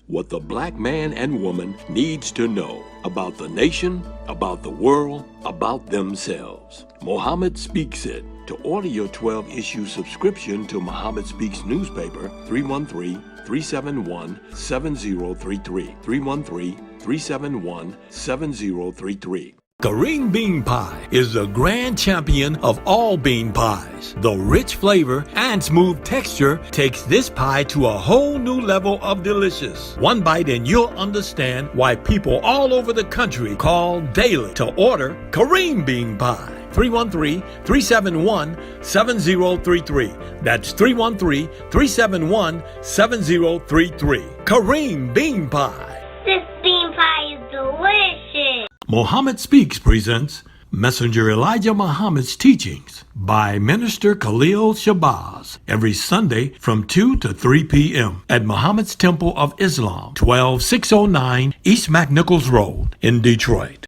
what the black man and woman needs to know about the nation, about the world, about themselves. Muhammad Speaks It. To order your 12-issue subscription to Muhammad Speaks newspaper, 313-371-7033. 313-371-7033. Kareem Bean Pie is the grand champion of all bean pies. The rich flavor and smooth texture takes this pie to a whole new level of delicious. One bite and you'll understand why people all over the country call daily to order Kareem Bean Pie. 313-371-7033. That's 313-371-7033. Kareem Bean Pie. This bean pie is delicious. Muhammad Speaks presents Messenger Elijah Muhammad's Teachings by Minister Khalil Shabazz every Sunday from 2 to 3 p.m. at Muhammad's Temple of Islam, 12609 East McNichols Road in Detroit.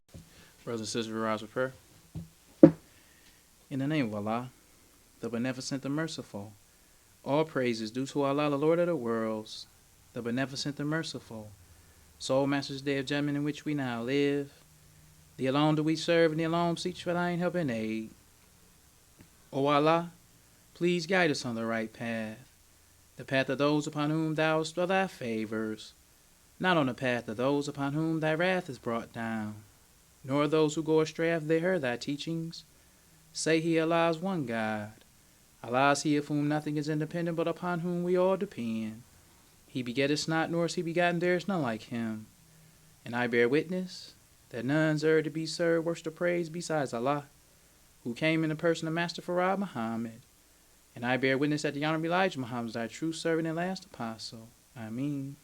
Brothers and sisters, we rise with prayer. In the name of Allah, the Beneficent, the Merciful, all praise is due to Allah, the Lord of the worlds, the Beneficent, the Merciful, sole Master's Day of Judgment in which we now live. The alone do we serve, and the alone seek for thine help and aid. O Allah, please guide us on the right path, the path of those upon whom thou bestow thy favors, not on the path of those upon whom thy wrath is brought down, nor those who go astray after they heard thy teachings. Say he, Allah is one God. Allah is he of whom nothing is independent, but upon whom we all depend. He begetteth not, nor is he begotten, there is none like him. And I bear witness that none's earth to be served, worship to praise besides Allah, who came in the person of Master Farad Muhammad. And I bear witness that the Honorable Elijah Muhammad is thy true servant and last apostle. Ameen.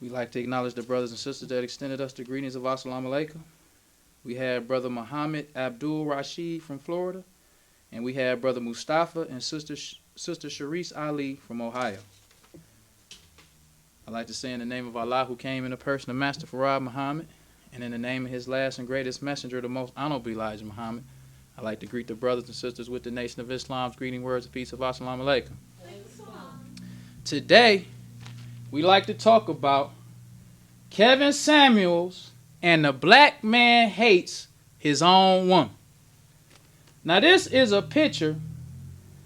We'd like to acknowledge the brothers and sisters that extended us the greetings of Assalamu alaikum. We have Brother Muhammad Abdul Rashid from Florida, and we have Brother Mustafa and Sister Sharice Ali from Ohio. I'd like to say in the name of Allah, who came in the person of Master Farad Muhammad, and in the name of his last and greatest messenger, the most honorable Elijah Muhammad, I'd like to greet the brothers and sisters with the Nation of Islam's greeting words of peace of Assalamu alaikum. Today, we like to talk about Kevin Samuels and the black man hates his own woman. Now, this is a picture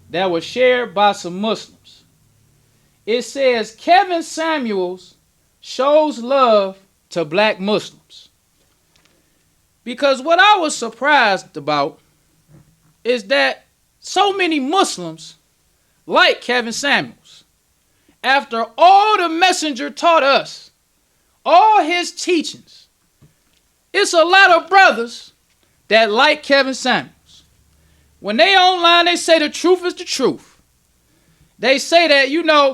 that was shared by some Muslims. It says Kevin Samuels shows love to black Muslims. Because what I was surprised about is that so many Muslims like Kevin Samuels. After all the messenger taught us, all his teachings, it's a lot of brothers that like Kevin Samuels. When they online, they say the truth is the truth. They say that,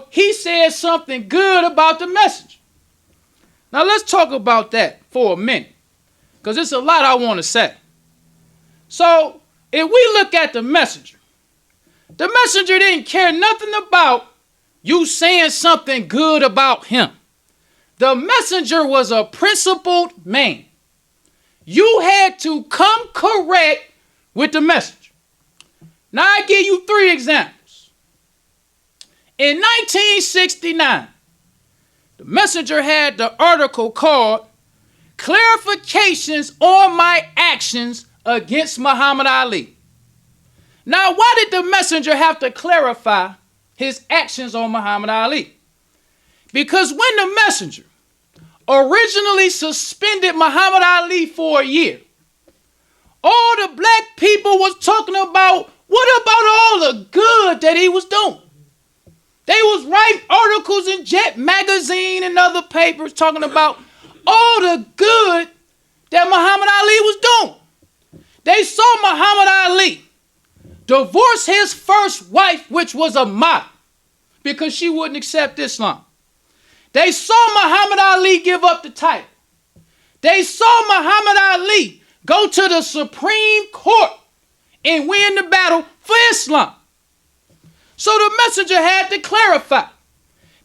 he said something good about the messenger. Now let's talk about that for a minute, because it's a lot I want to say. So if we look at the messenger didn't care nothing about you saying something good about him. The messenger was a principled man. You had to come correct with the message. Now I give you 3 examples. In 1969, the messenger had the article called Clarifications on My Actions Against Muhammad Ali. Now, why did the messenger have to clarify his actions on Muhammad Ali? Because when the messenger originally suspended Muhammad Ali for a year, all the black people was talking about, what about all the good that he was doing? They was writing articles in Jet magazine and other papers talking about all the good that Muhammad Ali was doing. They saw Muhammad Ali divorce his first wife, which was a model, because she wouldn't accept Islam. They saw Muhammad Ali give up the title. They saw Muhammad Ali go to the Supreme Court and win the battle for Islam. So the messenger had to clarify,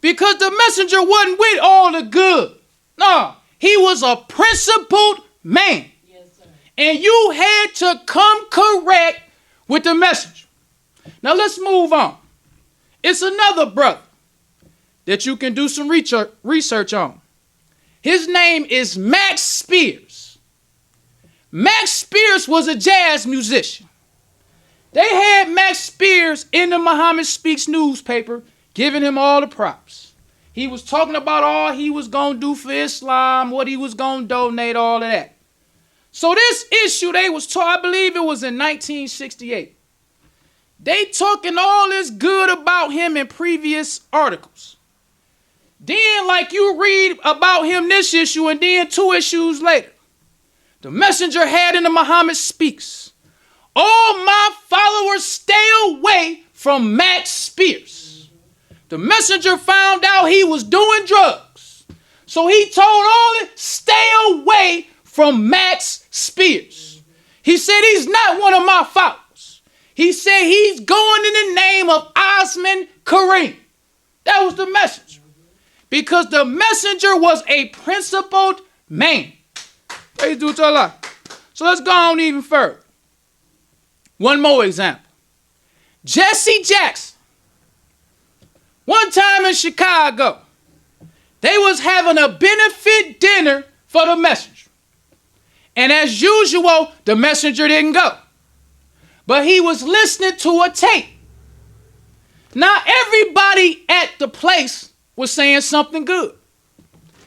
because the messenger wasn't with all the good. No, he was a principled man. Yes, sir. And you had to come correct with the messenger. Now let's move on. It's another brother that you can do some research on. His name is Max Spears. Max Spears was a jazz musician. They had Max Spears in the Muhammad Speaks newspaper, giving him all the props. He was talking about all he was going to do for Islam, what he was going to donate, all of that. So this issue, they was I believe it was in 1968. They talking all this good about him in previous articles. Then, like you read about him this issue, and then 2 issues later, the messenger had in the Muhammad Speaks, all my followers stay away from Max Spears. The messenger found out he was doing drugs. So he told all it, stay away from Max Spears. He said he's not one of my followers. He said he's going in the name of Osman Kareem. That was the messenger. Because the messenger was a principled man. Praise to Allah. So let's go on even further. One more example. Jesse Jackson. One time in Chicago, they was having a benefit dinner for the messenger. And as usual, the messenger didn't go. But he was listening to a tape. Now everybody at the place was saying something good.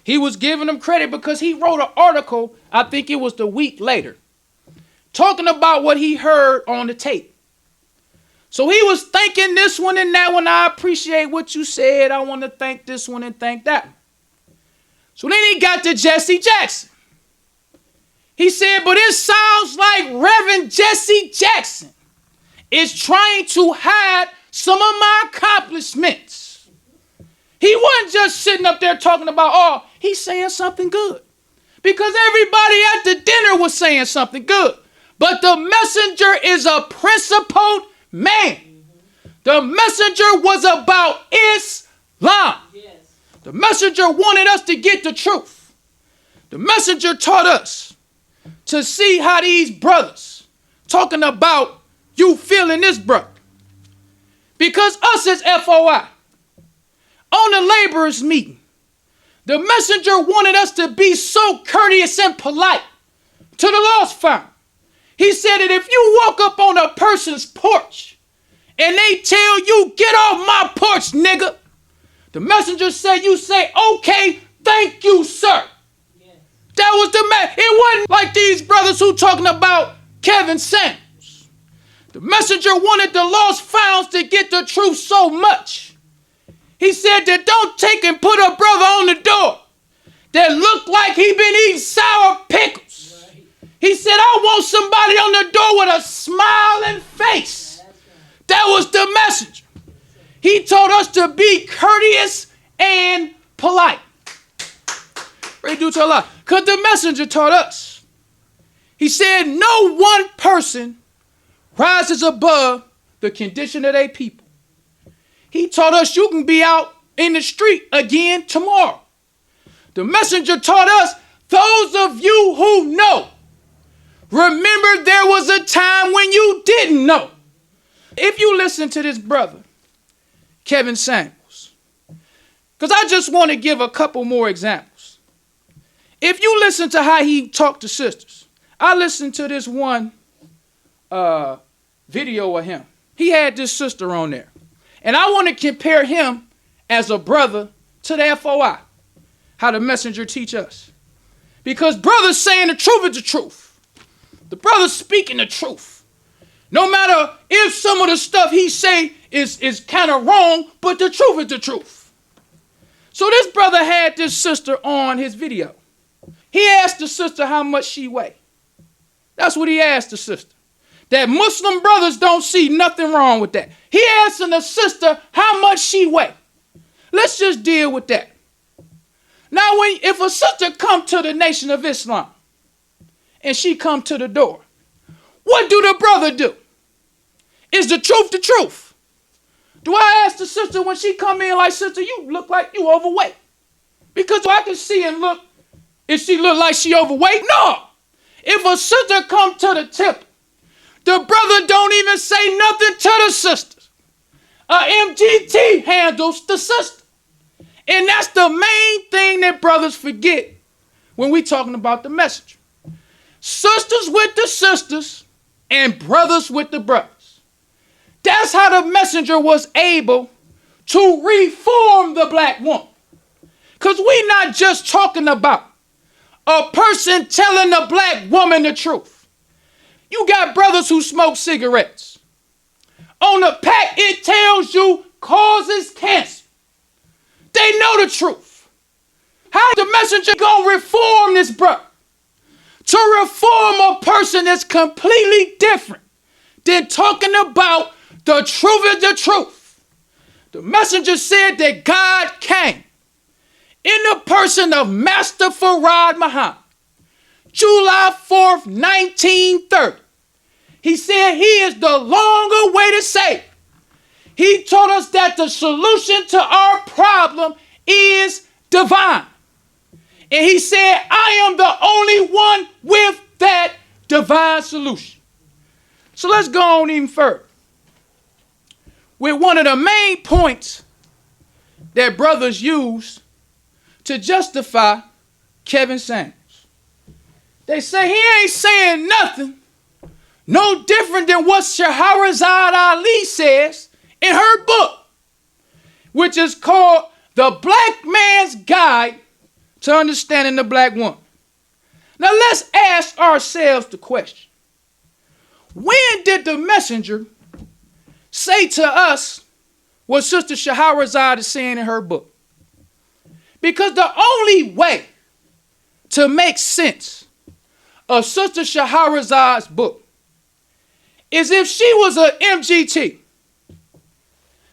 He was giving them credit because he wrote an article, I think it was the week later, talking about what he heard on the tape. So he was thanking this one and that one. I appreciate what you said. I want to thank this one and thank that one. So then he got to Jesse Jackson. He said, but it sounds like Reverend Jesse Jackson is trying to hide some of my accomplishments. He wasn't just sitting up there talking about, oh, he's saying something good. Because everybody at the dinner was saying something good. But the messenger is a principled man. The messenger was about Islam. Yes. The messenger wanted us to get the truth. The messenger taught us to see how these brothers talking about you feeling this brother. Because us as FOI, on the laborers meeting, the messenger wanted us to be so courteous and polite to the lost found. He said that if you walk up on a person's porch and they tell you, get off my porch, nigga, the messenger said, you say, okay, thank you, sir. Yeah. That was the man. It wasn't like these brothers who talking about Kevin Samuels. The messenger wanted the lost founds to get the truth so much. He said that don't take and put a brother on the door that looked like he been eating sour pickles. He said, I want somebody on the door with a smiling face. That was the messenger. He told us to be courteous and polite. Praise to Allah. Because the messenger taught us. He said, no one person rises above the condition of their people. He taught us you can be out in the street again tomorrow. The messenger taught us, those of you who know, remember there was a time when you didn't know. If you listen to this brother, Kevin Samuels, because I just want to give a couple more examples. If you listen to how he talked to sisters, I listened to this one video of him. He had this sister on there. And I want to compare him as a brother to the FOI, how the messenger teach us. Because brothers saying the truth is the truth. The brother's speaking the truth. No matter if some of the stuff he say is kind of wrong, but the truth is the truth. So this brother had this sister on his video. He asked the sister how much she weighed. That's what he asked the sister. That Muslim brothers don't see nothing wrong with that. He asking the sister how much she weighed. Let's just deal with that. Now, if a sister come to the Nation of Islam and she come to the door, what do the brother do? Is the truth the truth? Do I ask the sister when she come in like, sister, you look like you overweight? Because I can see and look, if she look like she overweight, no. If a sister come to the temple, the brother don't even say nothing to the sisters. MGT handles the sister. And that's the main thing that brothers forget when we talking about the messenger. Sisters with the sisters and brothers with the brothers. That's how the messenger was able to reform the black woman. Because we're not just talking about a person telling the black woman the truth. You got brothers who smoke cigarettes. On the pack, it tells you causes cancer. They know the truth. How the messenger gonna reform this brother? To reform a person that's completely different than talking about the truth is the truth. The messenger said that God came in the person of Master Farad Muhammad, July 4th, 1930. He said he is the longer way to say. He told us that the solution to our problem is divine. And he said, I am the only one with that divine solution. So let's go on even further. With one of the main points that brothers use to justify Kevin Samuels. They say he ain't saying nothing no different than what Shahrazad Ali says in her book, which is called The Black Man's Guide to Understanding the Black Woman. Now let's ask ourselves the question. When did the messenger say to us what Sister Shahrazad is saying in her book? Because the only way to make sense of Sister Shahrazad's book is if she was an MGT.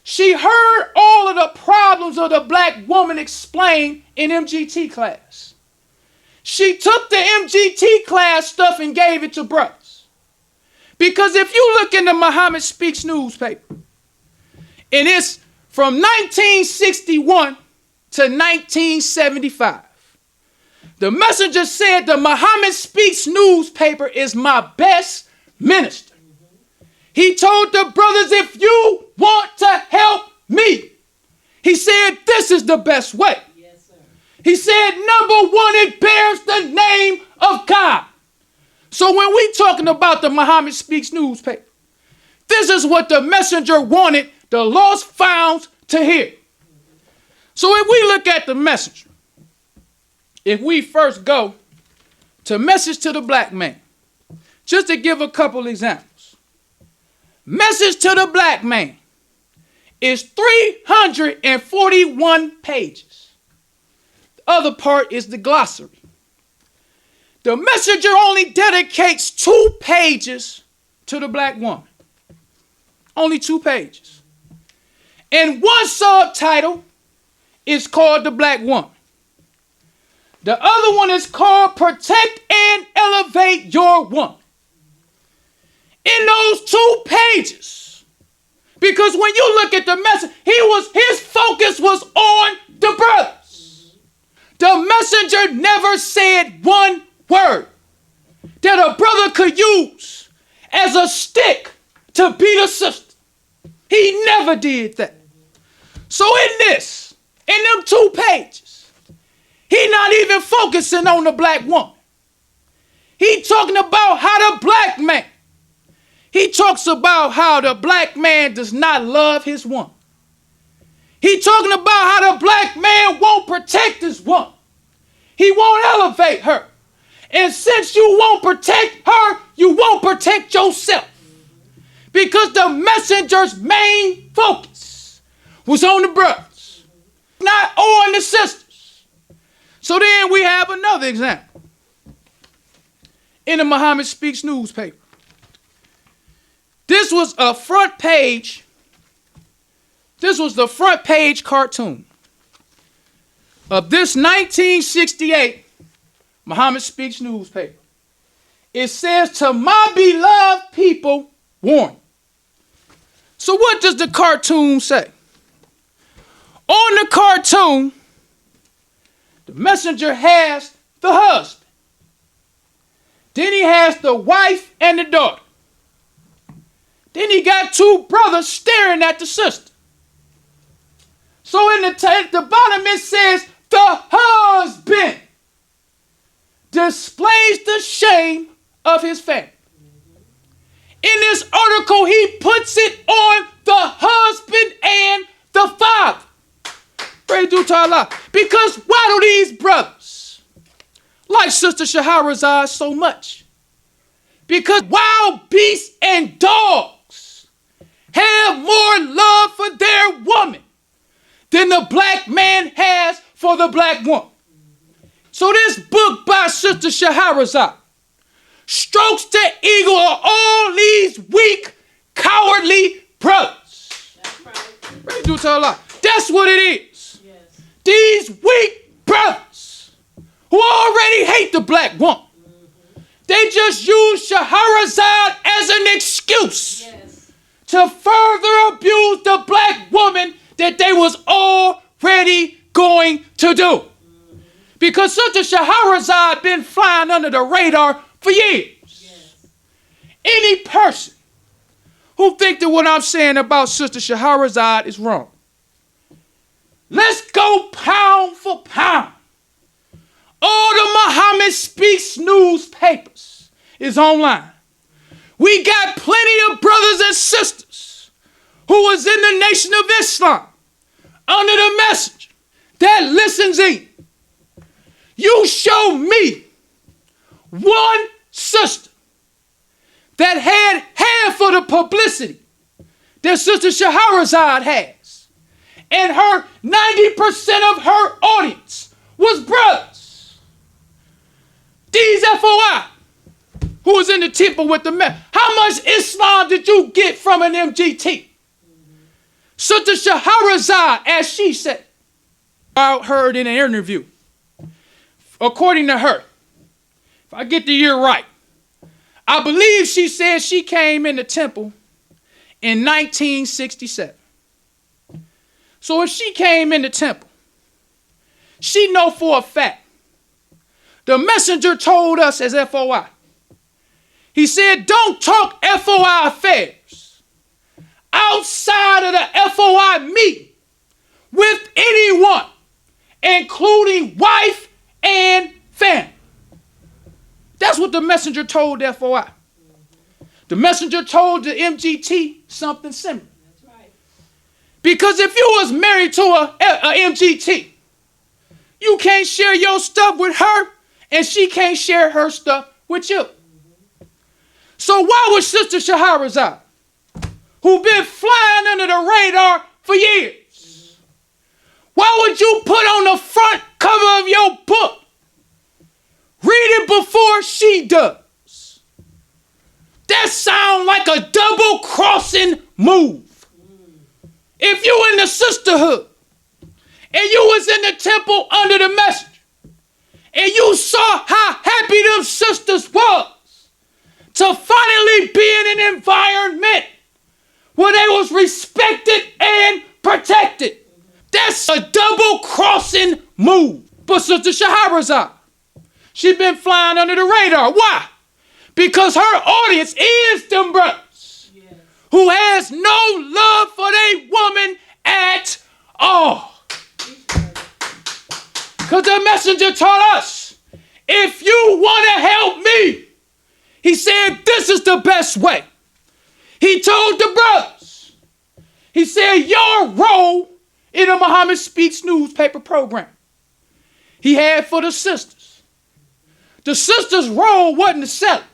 She heard all of the problems of the black woman explained in MGT class. She took the MGT class stuff and gave it to brothers. Because if you look in the Muhammad Speaks newspaper, and it's from 1961 to 1975, the messenger said the Muhammad Speaks newspaper is my best minister. He told the brothers, if you want to help me, he said, this is the best way. Yes, sir. He said, number one, it bears the name of God. So when we talking about the Muhammad Speaks newspaper, this is what the messenger wanted the lost found to hear. So if we look at the messenger, if we first go to Message to the Black Man, just to give a couple examples. Message to the Black Man is 341 pages. The other part is the glossary. The messenger only dedicates 2 pages to the black woman. Only 2 pages. And one subtitle is called The Black Woman. The other one is called Protect and Elevate Your Woman. In those 2 pages, because when you look at the message, his focus was on the brothers. The messenger never said one word that a brother could use as a stick to beat a sister. He never did that. So in them 2 pages, he not even focusing on the black woman. He talking about how the black man, he talks about how the black man does not love his woman. He talking about how the black man won't protect his woman. He won't elevate her. And since you won't protect her, you won't protect yourself. Because the messenger's main focus was on the brothers, not on the sisters. So then we have another example. In the Muhammad Speaks newspaper. This was the front page cartoon of this 1968 Muhammad Speaks newspaper. It says, to my beloved people, warning. So what does the cartoon say? On the cartoon, the messenger has the husband. Then he has the wife and the daughter. Then he got 2 brothers staring at the sister. So in the bottom it says, the husband displays the shame of his family. In this article, he puts it on the husband and the father. Praise to Allah. Because why do these brothers like Sister Shahrazad so much? Because wild beasts and dogs have more love for their woman than the black man has for the black woman. So this book by Sister Shahrazad strokes the ego of all these weak, cowardly brothers. That's right. Praise to Allah. That's what it is. Yes. These weak brothers who already hate the black woman. They just use Shahrazad as an excuse to further abuse the black woman that they was already going to do. Because Sister Shahrazad been flying under the radar for years. Any person who think that what I'm saying about Sister Shahrazad is wrong, let's go pound for pound. All the Muhammad Speaks newspapers is online. We got plenty of brothers and sisters who was in the Nation of Islam under the messenger that listens in. You show me one sister that had half of the publicity that Sister Shahrazad has, and her 90% of her audience was brothers. These FOI, who was in the temple with the man. How much Islam did you get from an MGT? Sister Shahrazad, as she said, I heard in an interview, according to her, if I get the year right, I believe she said she came in the temple in 1967. So if she came in the temple, she know for a fact, the messenger told us as FOI, he said, don't talk FOI affairs outside of the FOI meeting with anyone, including wife and family. That's what the messenger told the FOI. The messenger told the MGT something similar. That's right. Because if you was married to a MGT, you can't share your stuff with her, and she can't share her stuff with you. So why would Sister Shahrazad, who been flying under the radar for years, why would you put on the front cover of your book, read it before she does? That sounds like a double-crossing move. If you in the sisterhood, and you was in the temple under the messenger, and you saw how happy them sisters was to finally be in an environment where they was respected and protected. That's a double-crossing move. But Sister Shahrazad, she been flying under the radar. Why? Because her audience is them brothers who has no love for their woman at all. Because the messenger taught us, if you want to help me, he said, this is the best way. He told the brothers, he said, your role in the Muhammad Speaks newspaper program, he had for the sisters. The sisters' role wasn't to sell it.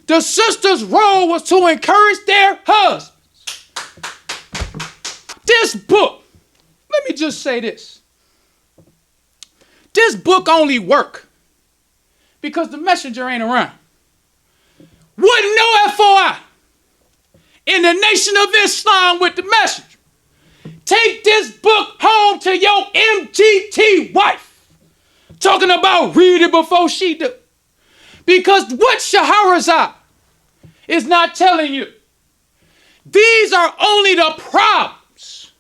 The sisters' role was to encourage their husbands. This book, let me just say this. This book only work because the messenger ain't around. Wouldn't no FOI in the Nation of Islam with the messenger take this book home to your MGT wife, talking about read it before she do. Because what Shahrazad is not telling you, these are only the problems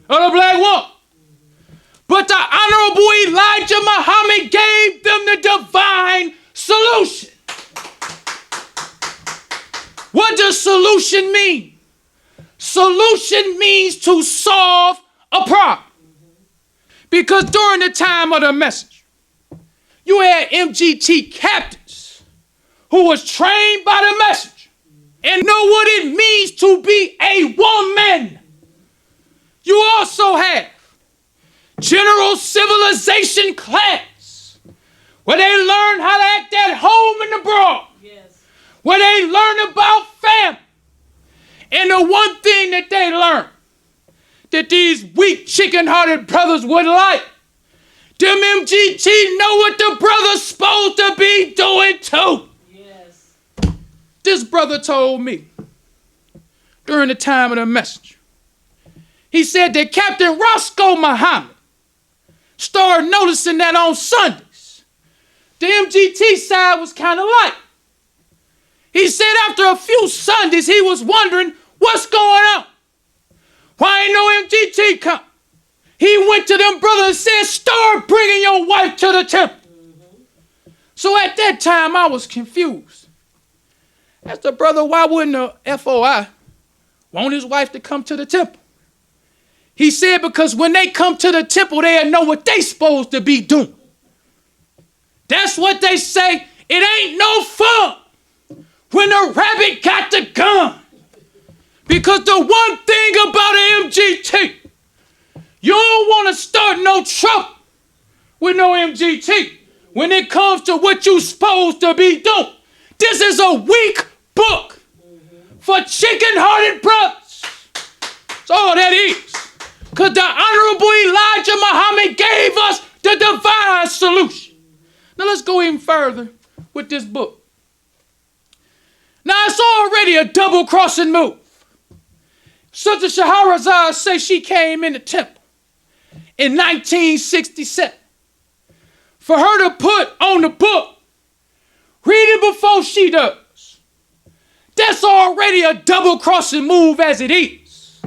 of the black woman. But the Honorable Elijah Muhammad gave them the divine solution. What does solution mean? Solution means to solve a problem. Because during the time of the message, you had MGT captains who was trained by the message and know what it means to be a woman. You also have general civilization class where they learn how to act at home and abroad, where they learn about family. And the one thing that they learn that these weak, chicken-hearted brothers wouldn't like, them MGT know what the brother's supposed to be doing too. Yes. This brother told me during the time of the message, he said that Captain Roscoe Muhammad started noticing that on Sundays, the MGT side was kind of light. He said after a few Sundays, he was wondering what's going on. Why ain't no MGT come? He went to them brothers and said, start bringing your wife to the temple. So at that time, I was confused. Asked the brother, why wouldn't the FOI want his wife to come to the temple? He said, because when they come to the temple, they'll know what they supposed to be doing. That's what they say. It ain't no fun when the rabbit got the gun. Because the one thing about an MGT, you don't want to start no trouble with no MGT when it comes to what you supposed to be doing. This is a weak book for chicken-hearted brothers. That's all that is. Because the Honorable Elijah Muhammad gave us the divine solution. Now let's go even further with this book. Now it's already a double-crossing move. Sister Shahrazad says she came in the temple in 1967. For her to put on the book, read it before she does. That's already a double-crossing move as it is.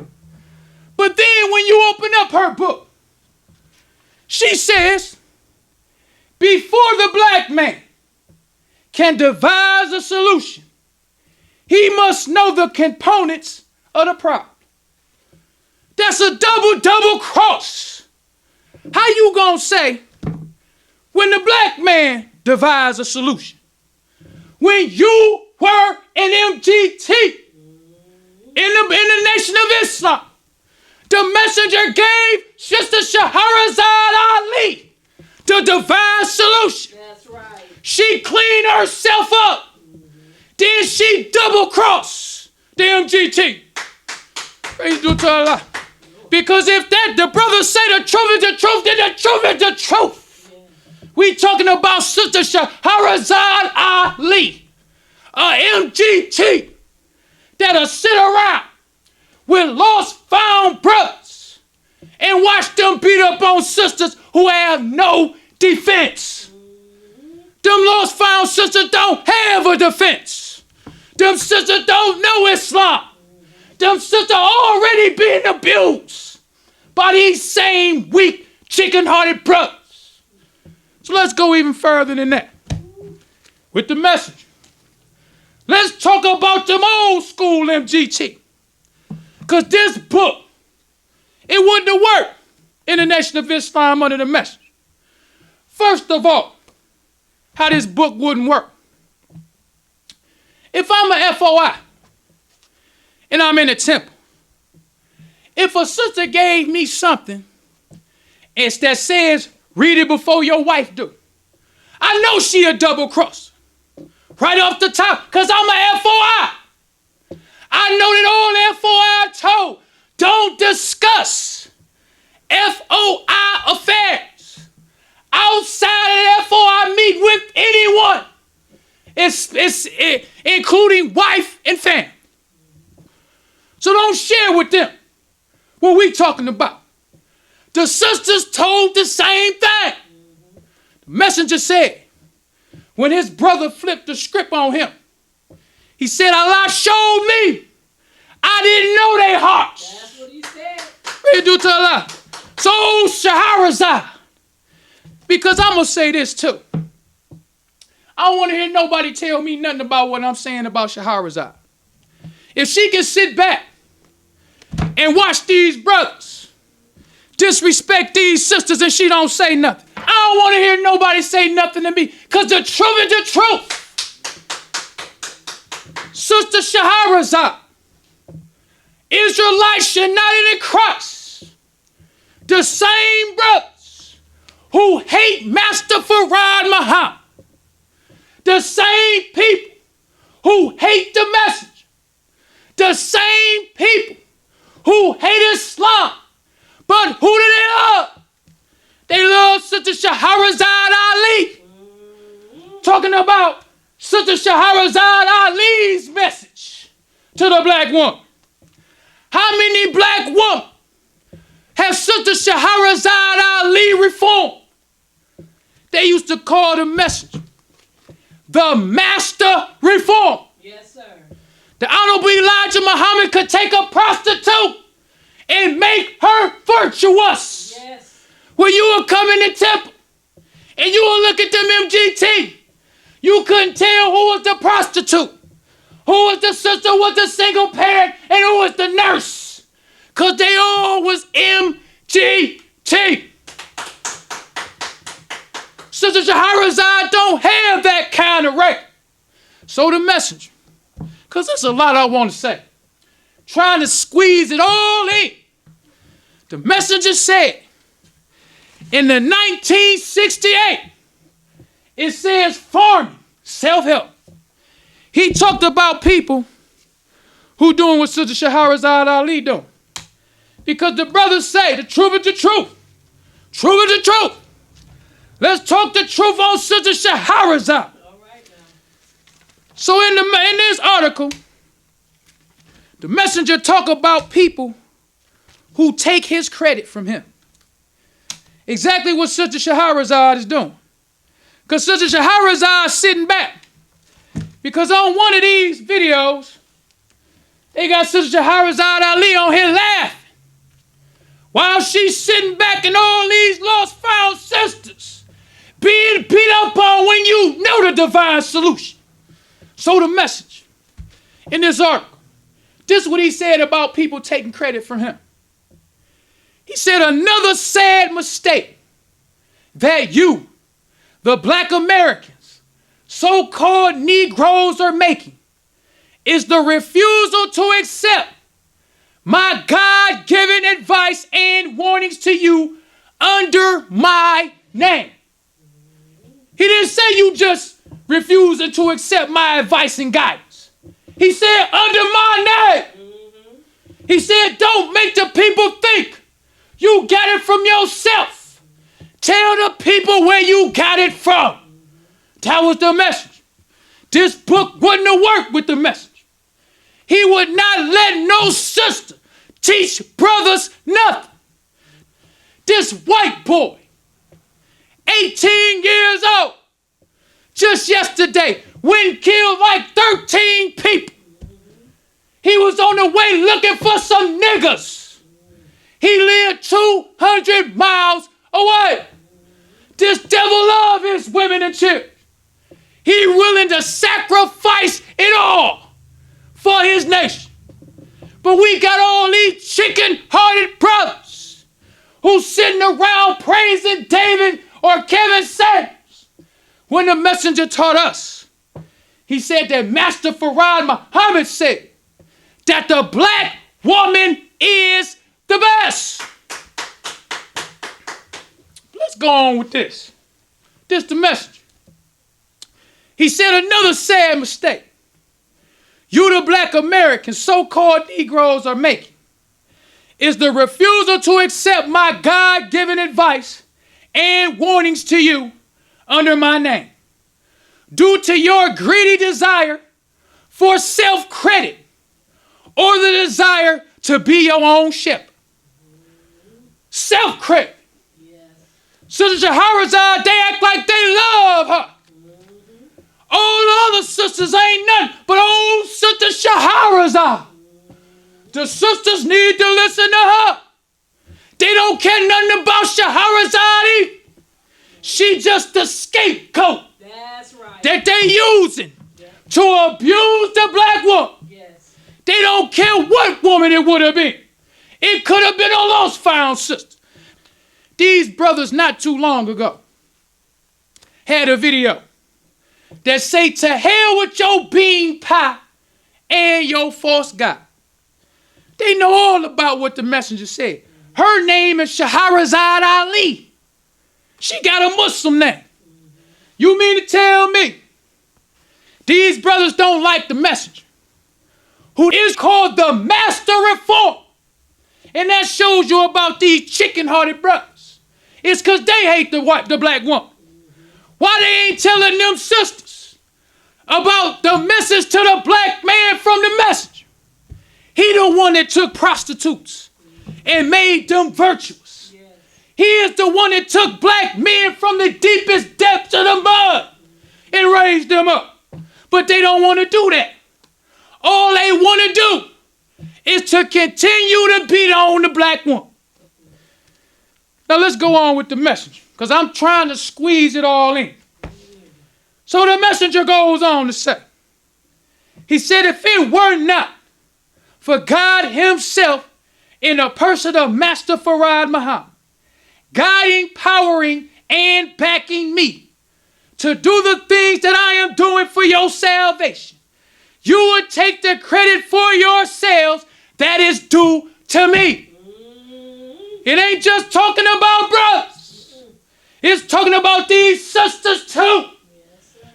But then when you open up her book, she says, before the black man can devise a solution, he must know the components of the problem. That's a double cross. How you gonna say when the black man devised a solution? When you were an MGT in the Nation of Islam, the messenger gave Sister Shahrazad Ali the divine solution. That's right. She cleaned herself up. Then she double-crossed the MGT. Praise be to Allah. Because if that the brothers say the truth is the truth, then the truth is the truth. Yeah. We talking about Sister Shahrazad Ali, a MGT that'll sit around with lost found brothers and watch them beat up on sisters who have no defense. Them lost found sisters don't have a defense. Them sisters don't know Islam. Them sisters already being abused by these same weak, chicken-hearted brothers. So let's go even further than that with the message. Let's talk about them old school MGT. Because this book, it wouldn't have worked in the Nation of Islam under the message. First of all, how this book wouldn't work. If I'm a FOI and I'm in a temple, if a sister gave me something that says, read it before your wife do, I know she a double cross. Right off the top, because I'm a FOI. I know that all FOI told, don't discuss FOI affairs outside of FOI meet with anyone. It's including wife and family. So don't share with them what we talking about. The sisters told the same thing. The messenger said, when his brother flipped the script on him, he said, Allah showed me. I didn't know their hearts. That's what he said. Read to Allah. So Shahrazad, because I'm going to say this too. I don't want to hear nobody tell me nothing about what I'm saying about Shahrazad. If she can sit back and watch these brothers disrespect these sisters and she don't say nothing. I don't want to hear nobody say nothing to me because the truth is the truth. Sister Shahrazad, Israelites united in Christ, the same brothers who hate Master Farad Muhammad, the same people who hate the message, the same people who hate Islam, but who do they love? They love Sister Shahrazad Ali. Talking about Sister Shahrazad Ali's message to the black woman. How many black women have Sister Shahrazad Ali reformed? They used to call the message the Master Reform. Yes, sir. The Honorable Elijah Muhammad could take a prostitute and make her virtuous. Yes. When you would come in the temple and you would look at them MGT, you couldn't tell who was the prostitute, who was the sister, who was the single parent, and who was the nurse. Because they all was MGT. Sister Shahrazad don't have that kind of record. So the messenger, because there's a lot I want to say, trying to squeeze it all in. The messenger said, in the 1968, it says farming, self-help. He talked about people who doing what Sister Shahrazad Ali doing. Because the brothers say the truth is the truth. Truth is the truth. Let's talk the truth on Sister Shahrazad. All right now. So in this article, the messenger talk about people who take his credit from him. Exactly what Sister Shahrazad is doing. Because Sister Shahrazad is sitting back. Because on one of these videos, they got Sister Shahrazad Ali on here laughing. While she's sitting back and all these lost found sisters being beat up on when you know the divine solution. So the message in this article, this is what he said about people taking credit from him. He said another sad mistake that you, the black Americans, so-called Negroes are making is the refusal to accept my God-given advice and warnings to you under my name. He didn't say you just refusing to accept my advice and guidance. He said under my name. He said don't make the people think you got it from yourself. Tell the people where you got it from. That was the message. This book wouldn't have worked with the message. He would not let no sister teach brothers nothing. This white boy, 18 years old, just yesterday, went and killed like 13 people. He was on the way looking for some niggas. He lived 200 miles away. This devil loves his women and children. He willing to sacrifice it all for his nation. But we got all these chicken-hearted brothers who sitting around praising David or Kevin Samuels. When the messenger taught us, he said that Master Farad Muhammad said that the black woman is the best. Let's go on with this. This the message. He said another sad mistake you the black Americans, so-called Negroes, are making is the refusal to accept my God-given advice and warnings to you under my name. Due to your greedy desire for self-credit or the desire to be your own shepherd. Self-credit. Yes. Sister Shahrazad, they act like they love her. All the other sisters ain't nothing but old Sister Shahrazad. The sisters need to listen to her. They don't care nothing about Shahrazad. She just the scapegoat. That's right. That they using to abuse the black woman. Yes. They don't care what woman it would have been. It could have been a lost found sister. These brothers not too long ago had a video that say to hell with your bean pie and your false God. They know all about what the messenger said. Her name is Shahrazad Ali. She got a Muslim name. You mean to tell me these brothers don't like the messenger, who is called the Master Reform? And that shows you about these chicken-hearted brothers. It's because they hate the black woman. Why they ain't telling them sisters about the message to the black man from the messenger? He the one that took prostitutes and made them virtuous. Yes. He is the one that took black men from the deepest depths of the mud and raised them up. But they don't want to do that. All they want to do is to continue to beat on the black woman. Now let's go on with the messenger, because I'm trying to squeeze it all in. So the messenger goes on to say, he said, if it were not for God himself in the person of Master Farad Muhammad, guiding, powering, and backing me to do the things that I am doing for your salvation, you would take the credit for yourselves that is due to me. It ain't just talking about brothers. It's talking about these sisters too.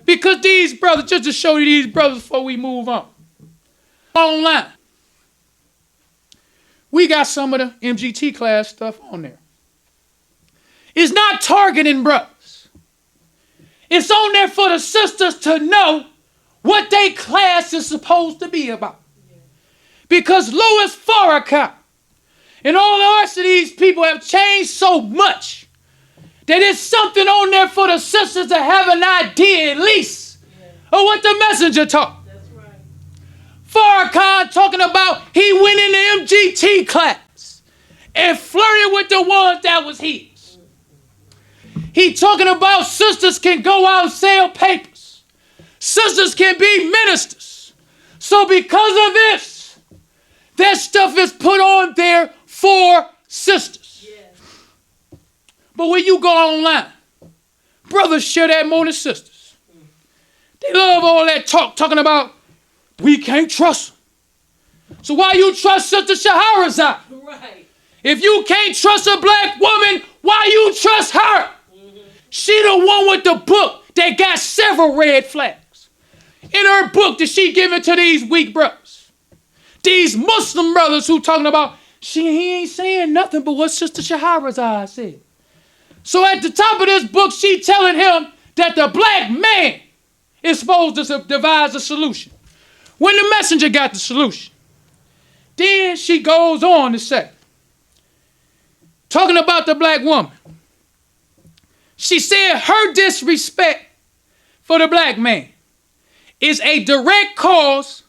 Because these brothers, just to show you these brothers before we move on. Online, we got some of the MGT class stuff on there. It's not targeting brothers. It's on there for the sisters to know what their class is supposed to be about. Because Louis Farrakhan and all the rest of these people have changed so much that there's something on there for the sisters to have an idea at least of what the messenger taught. That's right. Farrakhan talking about he went in the MGT class and flirted with the ones that was his. He talking about sisters can go out and sell papers. Sisters can be ministers. So because of this, that stuff is put on there for sisters. Yes. But when you go online, brothers share that more than sisters. They love all that talking about we can't trust them. So why you trust Sister Shahrazad? Right. If you can't trust a black woman, why you trust her? She the one with the book that got several red flags. In her book that she giving to these weak brothers. These Muslim brothers who talking about he ain't saying nothing but what Sister Shahrazad said. So at the top of this book, she telling him that the black man is supposed to devise a solution. When the messenger got the solution, then she goes on to say, talking about the black woman, she said her disrespect for the black man is a direct cause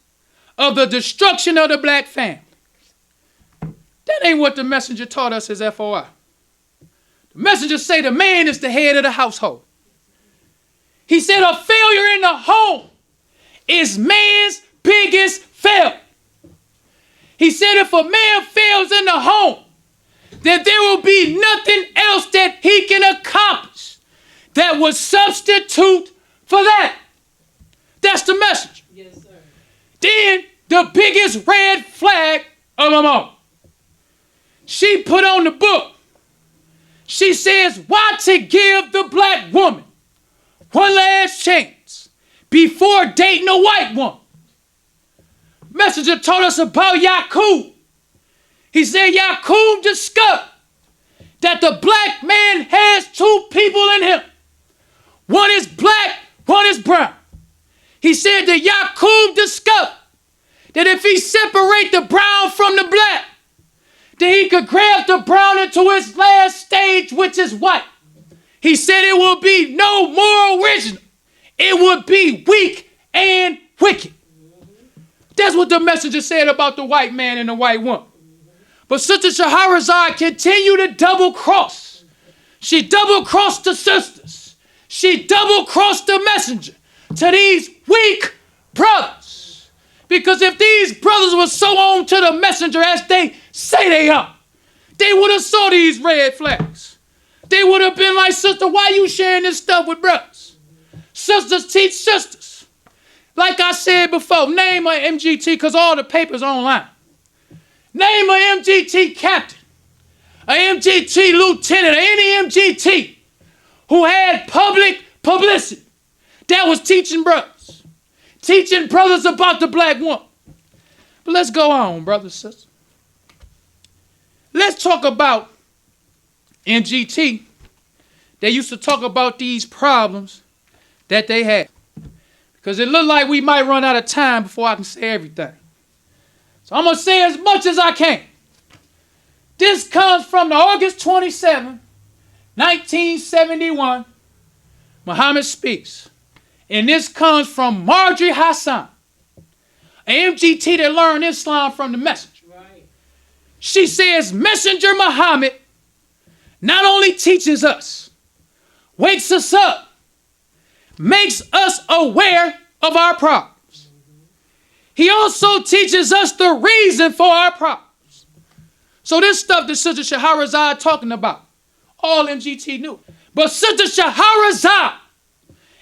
of the destruction of the black family. That ain't what the messenger taught us as FOI. The messenger say the man is the head of the household. He said a failure in the home is man's biggest failure. He said if a man fails in the home, then there will be nothing else that he can accomplish that would substitute for that. That's the message. Yes, sir. Then the biggest red flag of them all. She put on the book. She says, why to give the black woman one last chance before dating a white woman? Messenger told us about Yaqub. He said Yaqub discovered that the black man has two people in him. One is black, one is brown. He said that Yaqub discovered that if he separate the brown from the black, then he could grab the brown into his last stage, which is white. He said it will be no more original. It would be weak and wicked. That's what the messenger said about the white man and the white woman. But Sister Shahrazad continued to double cross. She double crossed the sisters. She double crossed the messenger to these weak brothers. Because if these brothers were so on to the messenger as they say they are, they would have saw these red flags. they would have been like, sister, why you sharing this stuff with brothers? Sisters teach sisters. Like I said before, name a MGT, because all the papers are online. Name a MGT captain, a MGT lieutenant, or any MGT who had public publicity that was teaching brothers about the black woman. But let's go on, brothers and sisters. Let's talk about MGT. They used to talk about these problems that they had, because it looked like we might run out of time before I can say everything. So I'm going to say as much as I can. This comes from the August 27, 1971, Muhammad Speaks. And this comes from Marjorie Hassan, an MGT that learned Islam from the Messenger. Right. She says, Messenger Muhammad not only teaches us, wakes us up, makes us aware of our problems. He also teaches us the reason for our problems. So this stuff that Sister Shahrazad talking about, all MGT knew. But Sister Shahrazad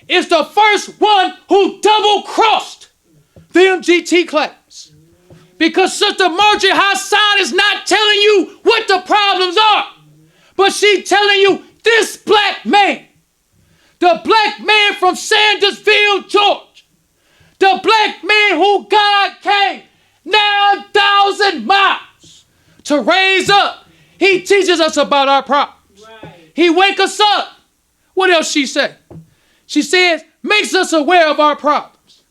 is the first one who double-crossed the MGT class. Because Sister Marjorie Hassan is not telling you what the problems are, but she's telling you this black man, the black man from Sandersville, Georgia, the black man who God came 9,000 miles to raise up, he teaches us about our problems. Right. He wakes us up. What else she said? She says, makes us aware of our problems.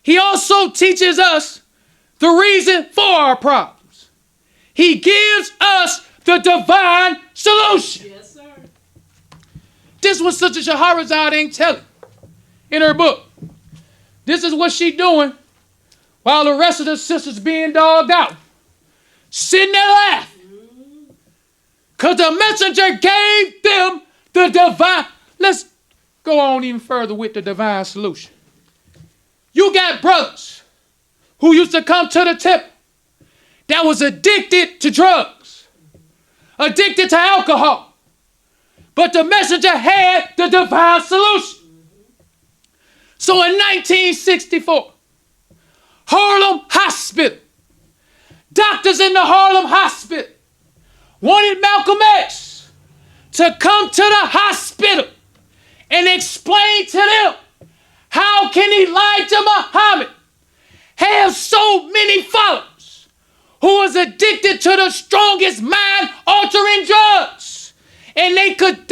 He also teaches us the reason for our problems. He gives us the divine solution. Yes, sir. This was Sister Shahrazad ain't telling in her book. This is what she doing while the rest of the sisters being dogged out. Sitting there laughing. Because the messenger gave them the divine. Let's go on even further with the divine solution. You got brothers who used to come to the temple that was addicted to drugs, addicted to alcohol. But the messenger had the divine solution. So in 1964, Harlem Hospital, doctors in the Harlem Hospital wanted Malcolm X to come to the hospital and explain to them, how can Elijah Muhammad have so many followers who was addicted to the strongest mind-altering drugs, and they could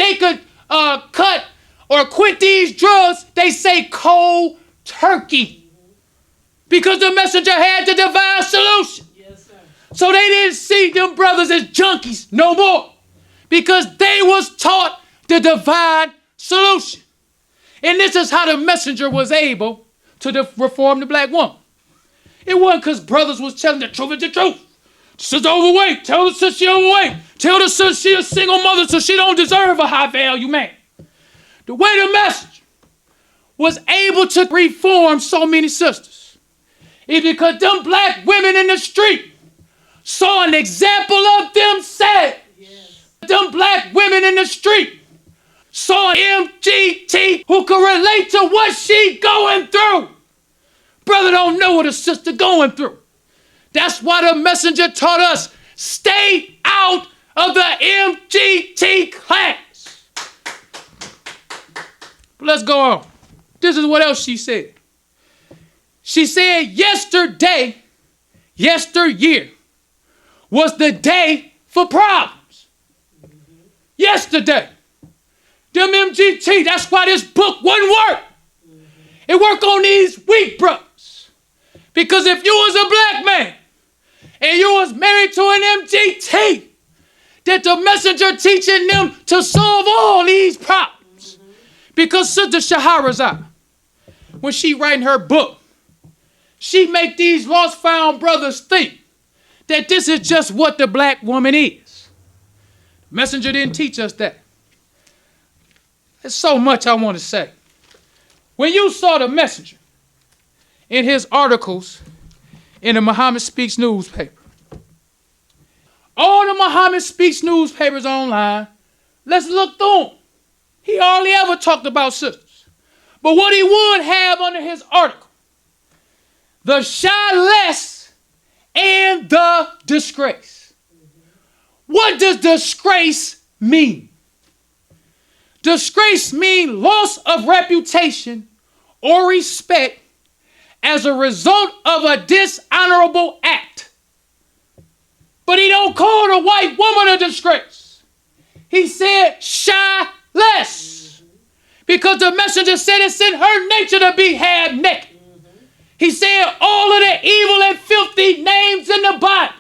cut or quit these drugs, they say cold turkey, because the messenger had the divine solution. Yes, sir. So they didn't see them brothers as junkies no more, because they was taught the divine solution. And this is how the messenger was able to reform the black woman. It wasn't because brothers was telling the truth is the truth. Sister overweight, tell the sister she overweight. Tell the sister she a single mother so she don't deserve a high value man. The way the messenger was able to reform so many sisters is because them black women in the street saw an example of themselves. Yes. Them black women in the street saw an MGT who could relate to what she going through. Brother don't know what a sister going through. That's why the messenger taught us, stay out of the MGT class. But let's go on. This is what else she said. She said yesterday, yesteryear, was the day for problems. Yesterday. Them MGT, that's why this book wouldn't work. It worked on these weak brothers. Because if you was a black man and you was married to an MGT, that the messenger teaching them to solve all these problems. Because Sister Shahrazad, when she writing her book, she make these lost found brothers think that this is just what the black woman is. The messenger didn't teach us that. There's so much I want to say. When you saw the messenger in his articles in the Muhammad Speaks newspaper, all the Muhammad Speaks newspapers online Let's look through them. He hardly ever talked about sisters. But what he would have under his article, the shyless and the disgrace. What does disgrace mean? Disgrace means loss of reputation or respect as a result of a dishonorable act. But he don't call the white woman a disgrace. He said shyless, because the messenger said it's in her nature to be half naked. He said all of the evil and filthy names in the Bible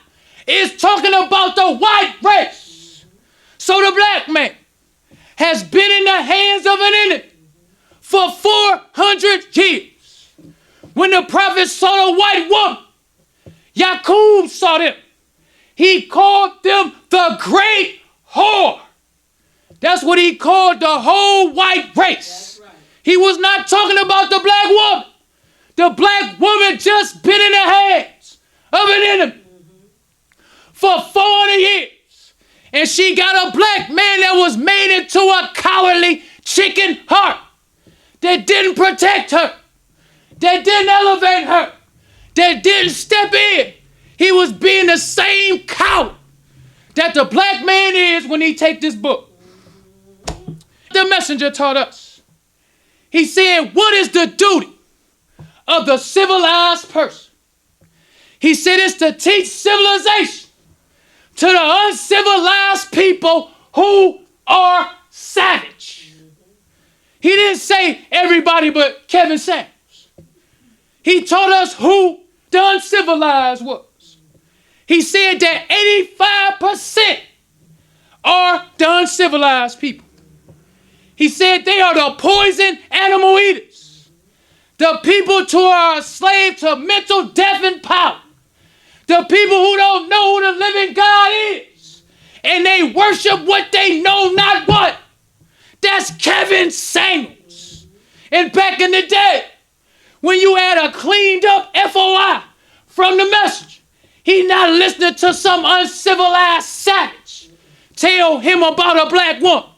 is talking about the white race. So the black man has been in the hands of an enemy for 400 years. When the prophet saw the white woman, Yaqub saw them. He called them the great whore. That's what he called the whole white race. Right. He was not talking about the black woman. The black woman just been in the hands of an enemy for 400 years. And she got a black man that was made into a cowardly chicken heart, that didn't protect her, that didn't elevate her, that didn't step in. He was being the same coward that the black man is when he take this book. The messenger taught us. He said, what is the duty of the civilized person? He said it's to teach civilization to the uncivilized people who are savage. He didn't say everybody but Kevin Samuels. He taught us who the uncivilized was. He said that 85% are the uncivilized people. He said they are the poison animal eaters. The people who are a slave to mental death and power. The people who don't know who the living God is. And they worship what they know not what. That's Kevin Samuels. And back in the day, when you had a cleaned up FOI from the messenger, he not listening to some uncivilized savage tell him about a black woman.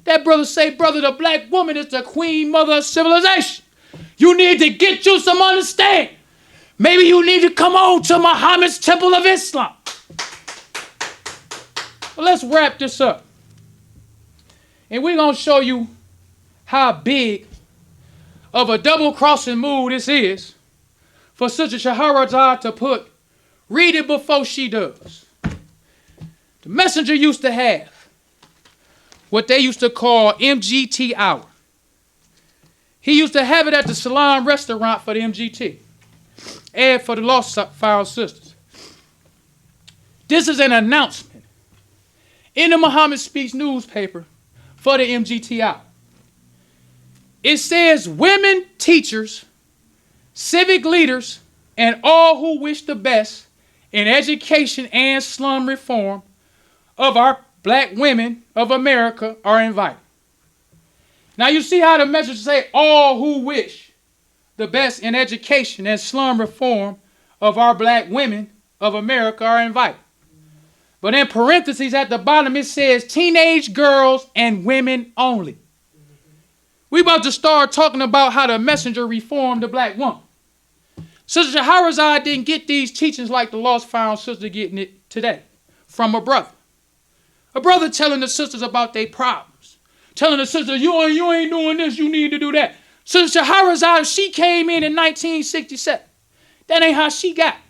That brother say, brother, the black woman is the queen mother of civilization. You need to get you some understanding. Maybe you need to come on to Muhammad's Temple of Islam. Well, let's wrap this up. And we're going to show you how big of a double-crossing move this is for Sister Shahrazad to put, read it before she does. The messenger used to have what they used to call MGT hour. He used to have it at the Salon restaurant for the MGT and for the Lost File Sisters. This is an announcement in the Muhammad Speaks newspaper for the MGT hour. It says women teachers, civic leaders, and all who wish the best in education and slum reform of our black women of America are invited. Now you see how the message say all who wish the best in education and slum reform of our black women of America are invited. But in parentheses at the bottom it says teenage girls and women only. We about to start talking about how the messenger reformed the black woman. Sister Shahrazad didn't get these teachings like the Lost Found sister getting it today from a brother. A brother telling the sisters about their problems. Telling the sisters, you ain't doing this, you need to do that. Sister Shahrazad, she came in 1967. That ain't how she got it.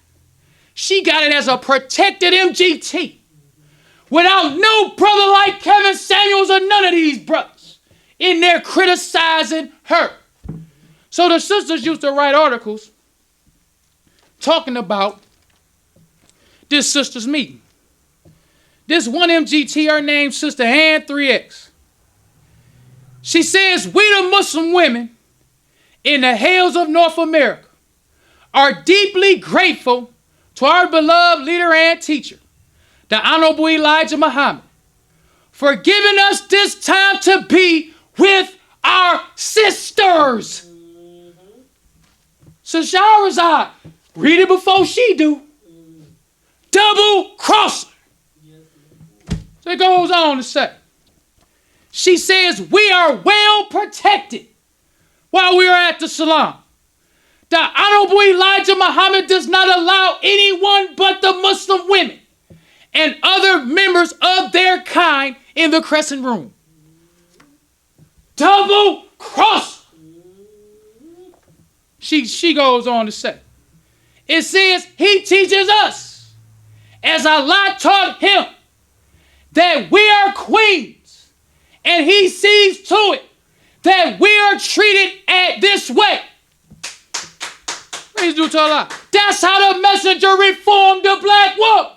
She got it as a protected MGT. Without no brother like Kevin Samuels or none of these brothers in there criticizing her. So the sisters used to write articles talking about this sister's meeting. This one MGT, her name Sister Ann 3X. She says, we the Muslim women in the hills of North America are deeply grateful to our beloved leader and teacher, the Honorable Elijah Muhammad, for giving us this time to be with our sisters. So Shahrazad, read it before she do. Double crosser. So it goes on to say, She says we are well protected while we are at the salon. The Honorable Elijah Muhammad does not allow anyone but the Muslim women and other members of their kind in the crescent room. Double cross. She goes on to say, it says he teaches us, as Allah taught him, that we are queens, and he sees to it that we are treated this way. Praise to Allah. That's how the messenger reformed the black woman.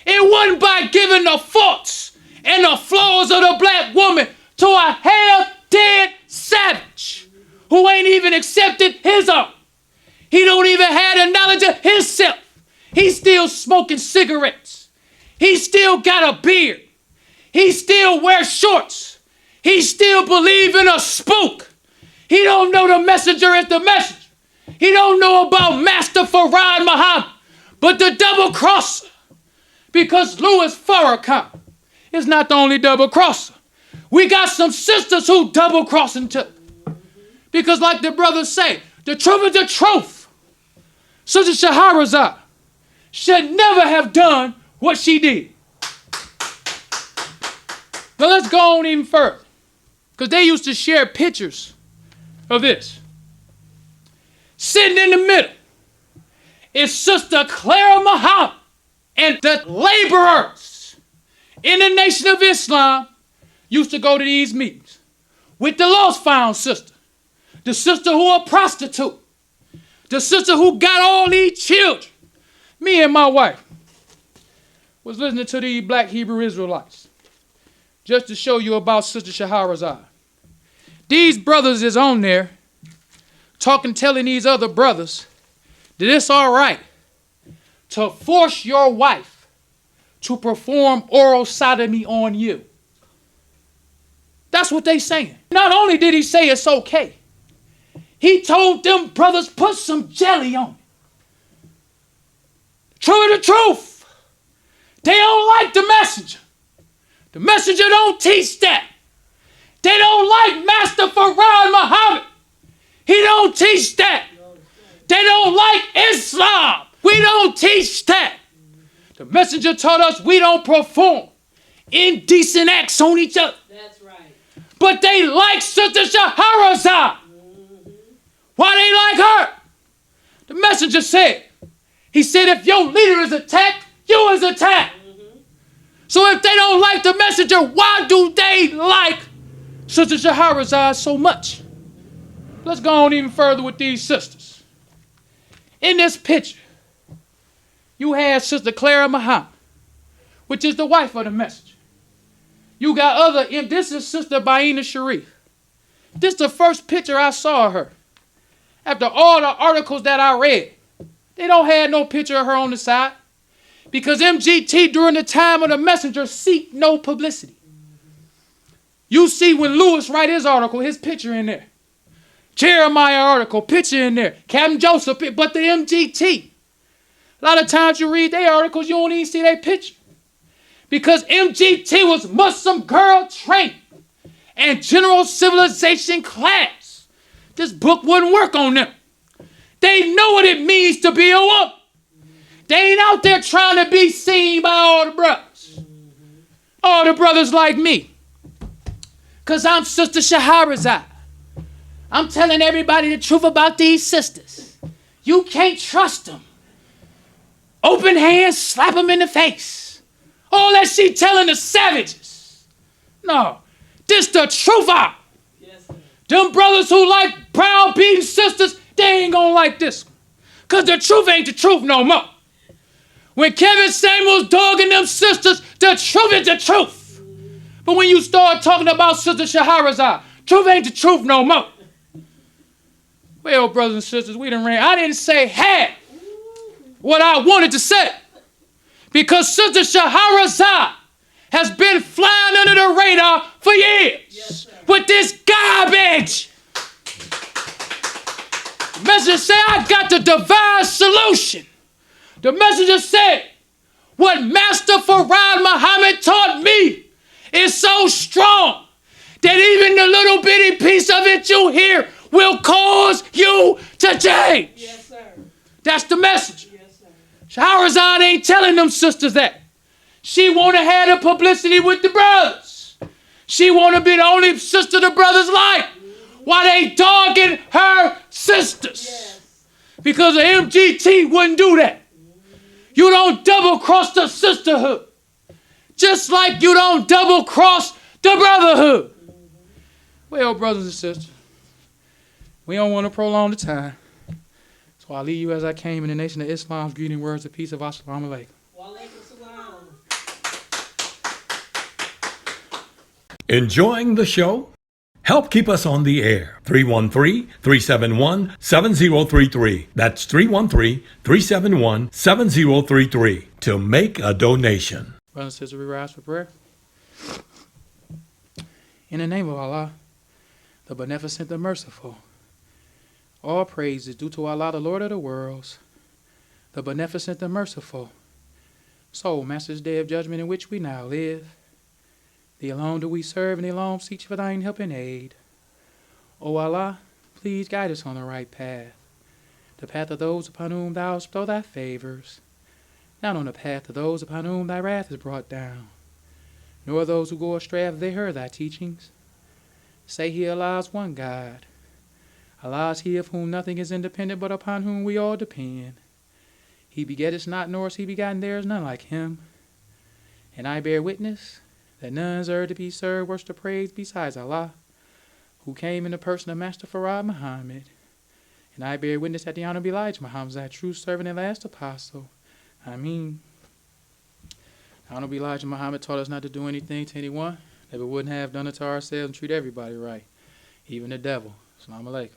It wasn't by giving the faults and the flaws of the black woman to a half-dead savage who ain't even accepted his own. He don't even have the knowledge of himself. He's still smoking cigarettes. He still got a beard. He still wears shorts. He still believes in a spook. He don't know the messenger is the messenger. He don't know about Master Farad Muhammad, but the double crosser. Because Louis Farrakhan is not the only double crosser. We got some sisters who double crossing too. Because like the brothers say, the truth is the truth. Sister Shahrazad should never have done what she did. Now let's go on even further. Because they used to share pictures of this. Sitting in the middle is Sister Clara Muhammad, and the laborers in the Nation of Islam used to go to these meetings with the lost found sister, the sister who a prostitute, the sister who got all these children. Me and my wife was listening to these black Hebrew Israelites just to show you about Sister Shahrazad. These brothers is on there telling these other brothers that it's all right to force your wife to perform oral sodomy on you. That's what they saying. Not only did he say it's okay, he told them brothers put some jelly on it. True to the truth. They don't like the messenger. The messenger don't teach that. They don't like Master Farad Muhammad. He don't teach that. They don't like Islam. We don't teach that. The messenger taught us we don't perform indecent acts on each other. That's right. But they like Sister Shahrazad. Why they like her? The messenger said, he said, if your leader is attacked, you is attacked. So if they don't like the messenger, why do they like Sister Shahrazad so much? Let's go on even further with these sisters. In this picture, you have Sister Clara Muhammad, which is the wife of the messenger. You got this is Sister Baina Sharif. This is the first picture I saw of her. After all the articles that I read, they don't have no picture of her on the side. Because MGT during the time of the messenger seek no publicity. You see when Lewis write his article, his picture in there. Jeremiah article, picture in there. Captain Joseph, but the MGT. A lot of times you read their articles, you don't even see their picture. Because MGT was Muslim girl training and general civilization class. This book wouldn't work on them. They know what it means to be a woman. They ain't out there trying to be seen by all the brothers. All the brothers like me. Because I'm Sister Shahrazad. I'm telling everybody the truth about these sisters. You can't trust them. Open hands, slap them in the face. All that she telling the savages. No, this the truth out. Yes, sir. Them brothers who like brown-beaten sisters, they ain't gonna like this one. Because the truth ain't the truth no more. When Kevin Samuels dogging them sisters, the truth is the truth. But when you start talking about Sister Shahrazad, truth ain't the truth no more. Well, brothers and sisters, we done ran. I didn't say half what I wanted to say. Because Sister Shahrazad has been flying under the radar for years. Yes, with this garbage. The messenger said, I got the divine solution. The messenger said, what Master Farad Muhammad taught me is so strong that even the little bitty piece of it you hear will cause you to change. Yes, sir. That's the message. Yes, sir. Shahrazad ain't telling them sisters that. She want to have the publicity with the brothers. She want to be the only sister the brothers like. While they dogging her sisters. Yes. Because the MGT wouldn't do that. You don't double cross the sisterhood. Just like you don't double cross the brotherhood. Well, brothers and sisters, we don't want to prolong the time. So I leave you as I came in the nation of Islam's greeting words of peace of Assalamu alaikum. Wa alaikum salam. Enjoying the show? Help keep us on the air. 313-371-7033. That's 313-371-7033 to make a donation. Brothers and sisters, we rise for prayer. In the name of Allah, the beneficent, the merciful, all praise is due to Allah, the Lord of the worlds, the beneficent, the merciful. So, Master's day of judgment in which we now live, Thee alone do we serve, and Thee alone seek for Thine help and aid. O Allah, please guide us on the right path, the path of those upon whom Thou bestow Thy favors, not on the path of those upon whom Thy wrath is brought down, nor those who go astray after they heard Thy teachings. Say He, Allah is one God. Allah is He of whom nothing is independent, but upon whom we all depend. He begetteth not, nor is He begotten, there is none like Him. And I bear witness that none is to be served worth to praise besides Allah, who came in the person of Master Farad Muhammad. And I bear witness that the Honorable Elijah Muhammad is that true servant and last apostle. Ameen. The Honorable Elijah Muhammad taught us not to do anything to anyone that we wouldn't have done it to ourselves and treat everybody right, even the devil. Assalamu alaikum.